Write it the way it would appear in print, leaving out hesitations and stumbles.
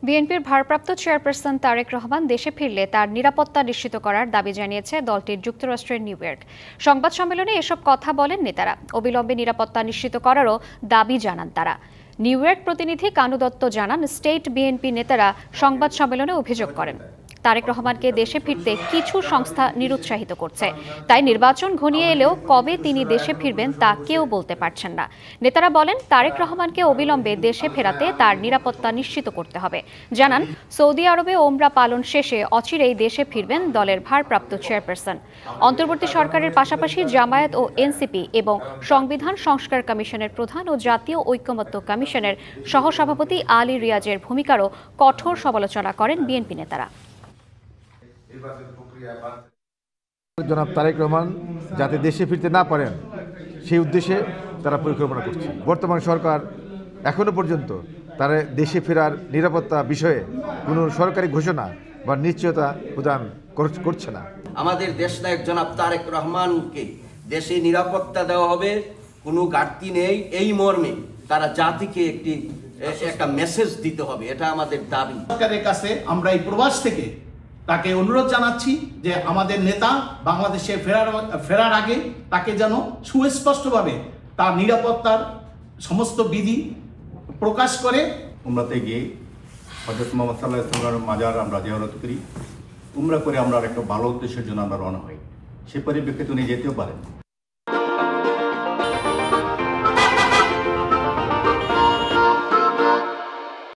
বিএনপির ভারপ্রাপ্ত চেয়ারপারসন তারেক রহমান দেশে ফিরলে তার নিরাপত্তা নিশ্চিত করার দাবি জানিয়েছে দলটির যুক্তরাষ্ট্রের নিউ ইয়র্ক। সংবাদ সম্মেলনে এসব কথা বলেন নেতারা। অবিলম্বে নিরাপত্তা নিশ্চিত করারও দাবি জানান তারা। নিউ ইয়র্ক প্রতিনিধি কানু দত্ত জানান, স্টেট বিএনপি নেতারা সংবাদ সম্মেলনে অভিযোগ করেন তারেক রহমানকে দেশে ফিরতে কিছু সংস্থা নিরুৎসাহিত করছে। তাই নির্বাচন ঘনিয়ে এলেও কবে তিনি দেশে ফিরবেন তা কেউ বলতে পারছেন না। নেতারা বলেন, তারেক রহমানকে অবিলম্বে দেশে ফেরাতে তার নিরাপত্তা নিশ্চিত করতে হবে। জানান, সৌদি আরবে ওমরা পালন শেষে অচিরেই দেশে ফিরবেন দলের ভারপ্রাপ্ত চেয়ারপারসন। অন্তর্বর্তী সরকারের পাশাপাশি জামায়াত ও এনসিপি এবং সংবিধান সংস্কার কমিশনের প্রধান ও জাতীয় ঐকমত্য কমিশনের সহসভাপতি আলী রিয়াজের ভূমিকারও কঠোর সমালোচনা করেন বিএনপি নেতারা। জনাব তারেক রহমান যাতে দেশে ফিরতে না পারেন সেই উদ্দেশ্যে তারা পরিকল্পনা করছে। বর্তমান সরকার এখনো পর্যন্ত তারা দেশে ফেরার নিরাপত্তা বিষয়ে কোনো সরকারি ঘোষণা বা নিশ্চয়তা প্রদান করছে না। আমাদের দেশনায়ক জনাব তারেক রহমানকে দেশে নিরাপত্তা দেওয়া হবে, কোনো ঘাটতি নেই, এই মর্মে তারা জাতিকে একটা মেসেজ দিতে হবে, এটা আমাদের দাবি। সরকারের কাছে আমরা এই প্রবাস থেকে তাকে অনুরোধ জানাচ্ছি যে আমাদের নেতা বাংলাদেশে ফেরার আগে তাকে যেন সুস্পষ্টভাবে তার নিরাপত্তার সমস্ত বিধি প্রকাশ করে। উমরাতে গিয়ে হযরত মুহাম্মদ সাল্লাল্লাহু আলাইহি ওয়াসাল্লামের মাজার আমরা জিয়ারত করি। উমরা করে আমরা একটা ভালো উদ্দেশ্যের জন্য আমরা রওনা হই। সে পরিপ্রেক্ষিতে উনি যেতেও পারেন।